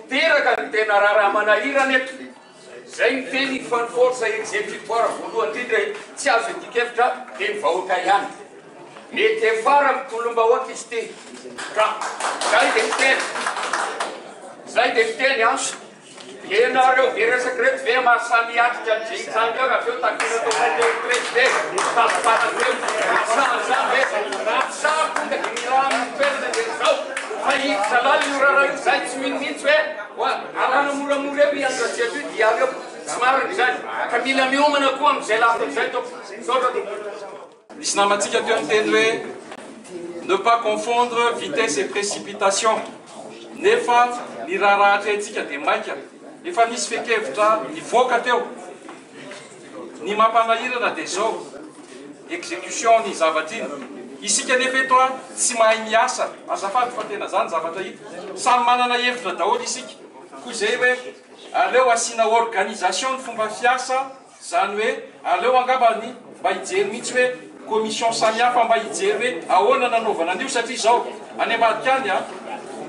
teraka ny tena raha manahirana eto. Zay ny teny fa ny force exécutoire voalohany indrindra tsy azo etikevitra dia ny vahoaka ihany. Mety afara mitolom-bahoaka izy ty. Ka zay dia miteny. Zay dia miteny ianareo dia resaky reto ve mahasamy atrika ny zany eo avy eo takina tokateo president tapatateo zany sakonda dia miraha mitoerana dia zao fa hiditra lala io raha io zay tsy mihitsy hoe alana moramora eo iandratsiato io dia avy eo tsy mariny zany ka mila miomana koa am'izay lafin'izay toko saotra to. Misy namatsika teo ny teny hoe ne pas confondre vitesse et précipitation. Nefa ny raharahatra antsika dia maika. Efa nisy fekevitra nivoaka teo. Ny mampanahirana dia zao exécution ny zavatra iny. Isika nefa eto tsy mahay miasa. Azafady fa tena zany zavatra hita. Samy manana hevitra daholo isika. Koa zay hoe aleo asiana organisation ny fomba fiasa, zany hoe aleo angambany mba hijery mihitsy hoe commission samihafa mba hijery hoe ahoana nanaovana an'io satria zao any ambadika any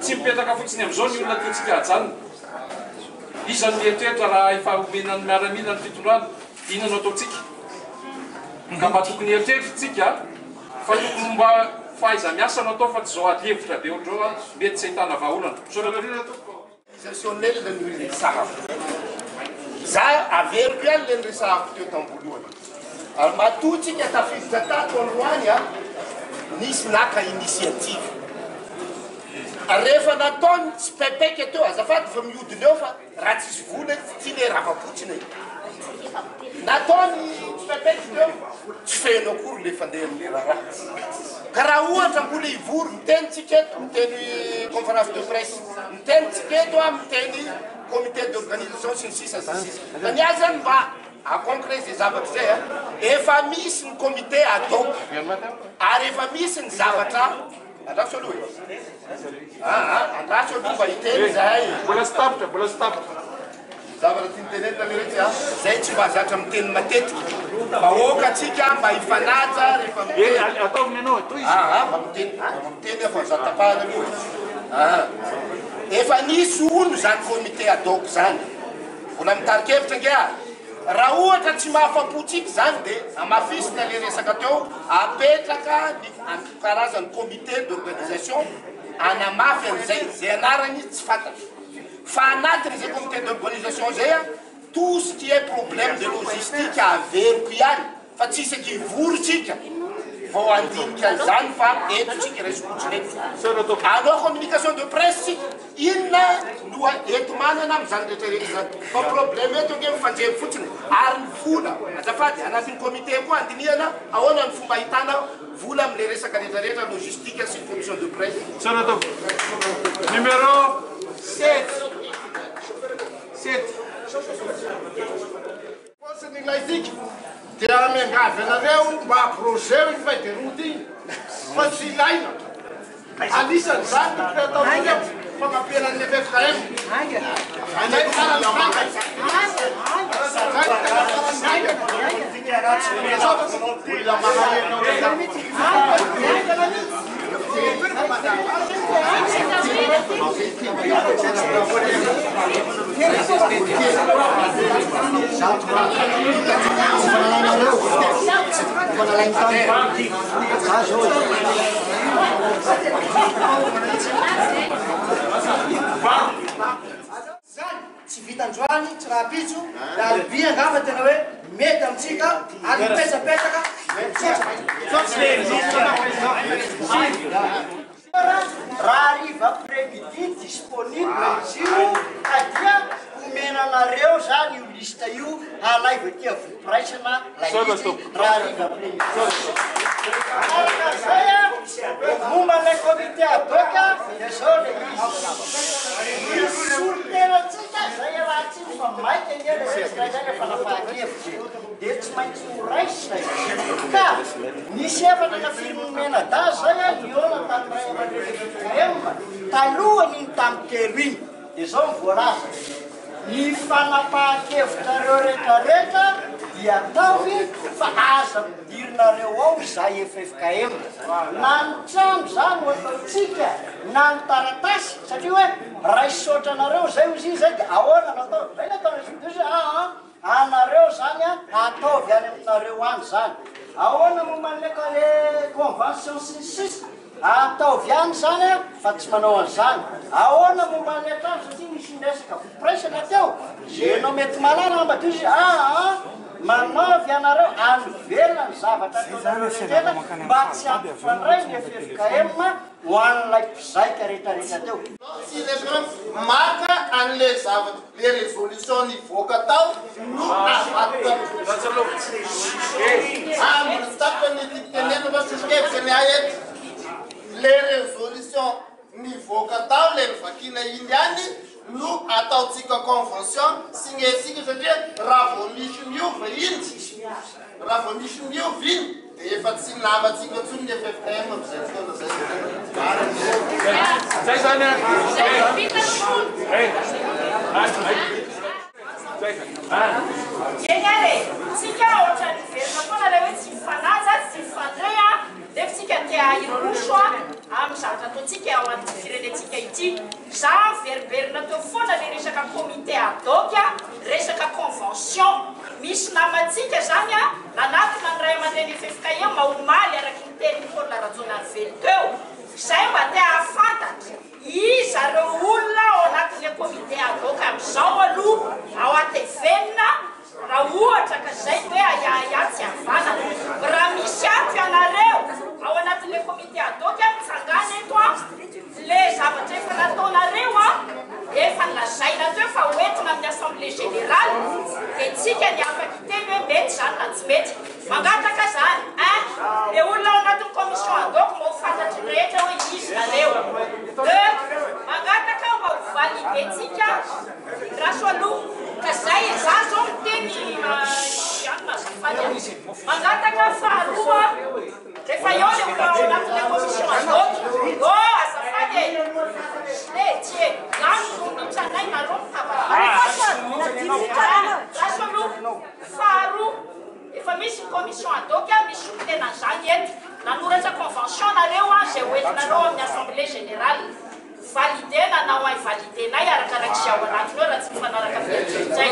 tsy mipetraka fotsiny amin'izao ny olona tiantsika hajanona. Iza ny mieritreritra raha efa omenany miaramila ny fitondrana, inona ataontsika? Ka mba tokony eritreritritsika fa tokony mba fahaiza miasa no atao fa tsy zao adihevitra be ohatrao mety tsy ahitana vahaolana. Organisationnel ny resahako. Za averiko ihany le resahako teo tambolohany. Ary matotsika tafiditra tato androany nisy naka initiative. Rehefa nataony tsy pepeka teo azafady fa miodina eo fa raha tsisy vola tsy le ravapotsina io. Nataony tsy pepeka teo tsy feno akory le fandeha amin'le raha. Ka raha ohatra mbola hivory mitenitsika eto miteny conférence de presse, mitenitsika eto miteny comité d'organisation sy ny sisa sy sisa. Fa ny azy zany mba akonkre zay zavatra zay efa misy ny comité ad hoc ary efa misy ny zavatra andraso aloha andraso aloha mba hiteny zay Mbola stapitra. zavatra tianytenenina rehetra zay tsy mba zatra miteny matetika vahoaka atsika mba hifanaja rehefa Ataovy anao toy izy. mba miteny efa zatapahana aloha efa nisy olo zany comité ad hoc zany mbola mitarikevitra ngia raha ohatra tsy mahafapotsika zany dia amafisina le resaka teo apetraka ny karazany comité d'organisation anamafy an'izay zay anarany tsy fantatry fa anatin'izay comité d'organisation zay tout ce qui est problème de logistique averiko ihany fa tsy isaky hivorytsika vao andinika zany fa etotsika resikotsiny eto anao communication de presse inona loha eto manana am'izany rehetrarehetra zany fa problème eto nge mifanjemy fotsiny ary ny vola azafady anatin'ny comité koa andinihana ahoana ny fomba ahitana vola am'le resaka rehetrarehetra logistique sy commission de presse. Numéro 7. Posiny laisika dia miangavy anareo mba projet ny faideroty fa tsy ilaina anisany zany ataonareo fagnapianan'ny FFKM tsy vitandroany tsy raha pitso da bi angamba tena hoe mety amitsika ary mipetrapetraka raha riva prémidi disponible izy io adia omenanareo zany io lista io alaiva tia vopiraisana raha riva prémidi araka zay momba le comité ad hoc dia zao le izy misolotenatsika zay raha tsy fa maika nge le resaka zay refa nafaakevitra dia tsy maintsy horaisina ka nisy efatra na filomena da zay niona tamin'ny ray talohany iny tamin'ny telo iny dia zao mivoalaza ny fanapahan-kevitrareo rehetrarehetra diatavy fa aza midirinareo ao zay FFKM na ny trano zany ho ataotsika na ny taratasy satria hoe raha isotranareo zay izy zay dia ahoana natao zay natao anareo zany ataovy any aminareo any zany ahoana momanleka le convention sisy ataovy any zany fa tsy manao an'izany ahoana mombany atrano satria misy resaka vopraisana teo zenao mety malala ambadio izy manaovy anareo anyvelona ny zavatra tena mba tsy ampifandray ny FFKM ho an'ilay mpizaika rehetrarehetra teo maka an'le zavatra le résolution nivoaka tao no avatany tapany tenena fa sosokevitsany aety le résolution nivoaka tao le vakina iny any no ataotsika convention signesika satria raha vao misy miova iny raha vao misy miova iny dia efa tsy lavatsika tsony ny FFKM amizay fotoana zay zany Genere, tsika ohatra ny verina foana le hoe tsy mifanaja, tsy mifandray dia tsika tia hirosho amin'ny zavatra ataontsika ao anaty firenentsika ity. Za veriberina teo foana le resaka comité ad hoc, resaka convention. Misy namantsika zany nanatona ny ray aman-dreny FFKM maomaly araky ny tenin'ny Paula Rajonarively teo. Zay mba te ahafantatra izy areo olona ao anatin'le comité ad hoc amin'izao aloha ao atevenina raha ohatra ka zay hoe ayaia tsy havanana raha misy ato ianareo ao anatin'le comité ad hoc mitsangana eto le zavatra efa nataonareo efa nilazaina teo fa hoentina amin'ny assemblée générale dia tsika ny afaka iteny hoe mety zany na tsy mety mangataka zany le olona ao anatin'ny commission ad hoc mba ho fantatry ny rehetra hoe izy nareo mangataka mba ho validetsika raso aloha ka zay za zao miteny mangataka faharoa rehefa eo le olona ao anatin'le commission ad hoc azafady tie zany no nitranay nareo raso aloha faharoa efa misy commission ad hoc misy tenan'izany eto nanoratra convention nareo zay hoentinareo amin'ny assemblée générale validé nanao ay validénay arakaraky sy ao anatiny eo raha tsy mifanaraka fiantsonzay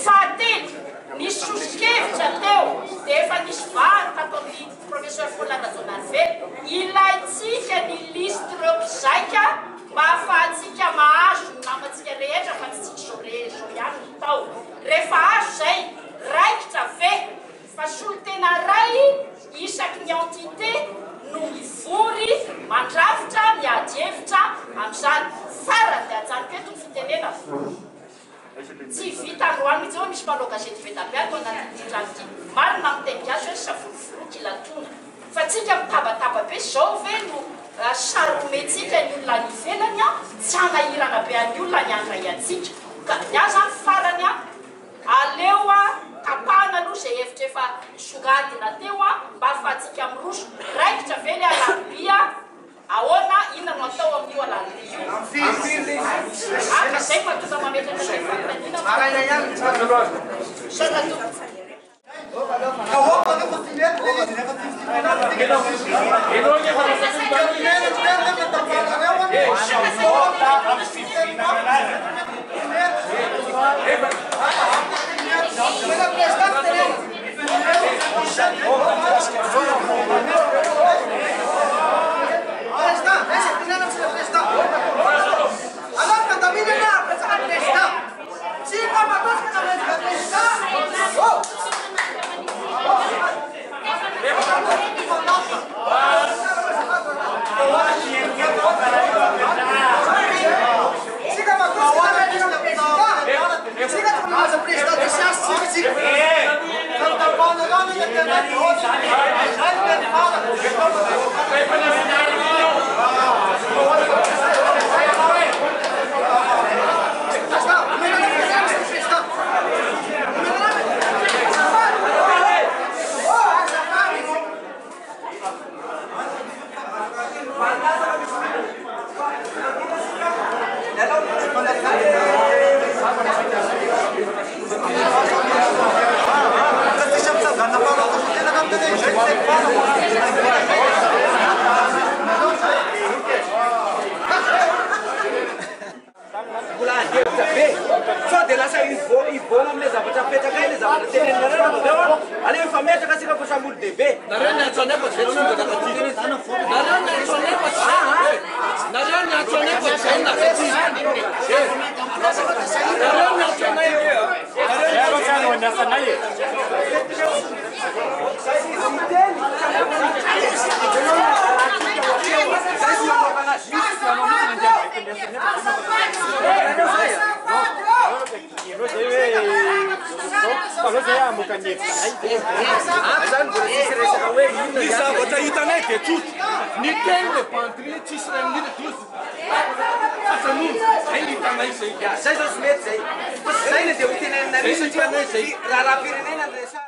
fahatelo nisy sosokevitra teo dia efa nisy varoka ataon'ny professeur Paula Rajonarively ilaitsika ny liste reo mpizaika mba ahafahantsika mahazo ny namantsika rehetra fa tsy zao ihany ny tao rehefa azo zay raikitra ve fa solo tena ray isaky ny entité no mivory mandrafitra miady hevitra amin'izany farany dia ajanoka eto ny fitenena tsy vita androany mihitsy hoe misy mpanao gazety vetapiato anatin'ity marina miteny azy hoe savolofoloky ilatona fa tsika mitabataba be zao ve no sarometsika ny olona any ivelany tsy hanahirana be any olona ny andray atsika ka ny azy any farany aleo tapahana aloha zay hevitra efa songadina teo mba ahafahantsika miroso raikitra ve le alarobia ahoana inona no atao amin'io alarobia aka zay matonga mametraka zay fantanina Mbola andevitra be sao dia lasa ivona amin'ilay zavatra apetraka ilay zavatra tenenareo nareo aleo efa metraka asika fa samolo dehibe nareo ny antsonefa zay tsy mbola takaty nareo ny antsonefa nareo ny antsonefa zay nakaty nareo ny antsonefa zavatra hitanay dia tsotra ny teny le bandry tsisy ray minina tozy atran'olo zay ny hitanay zay zay zao tsy mety zay zay le dia ho tenenina misy raha pirenena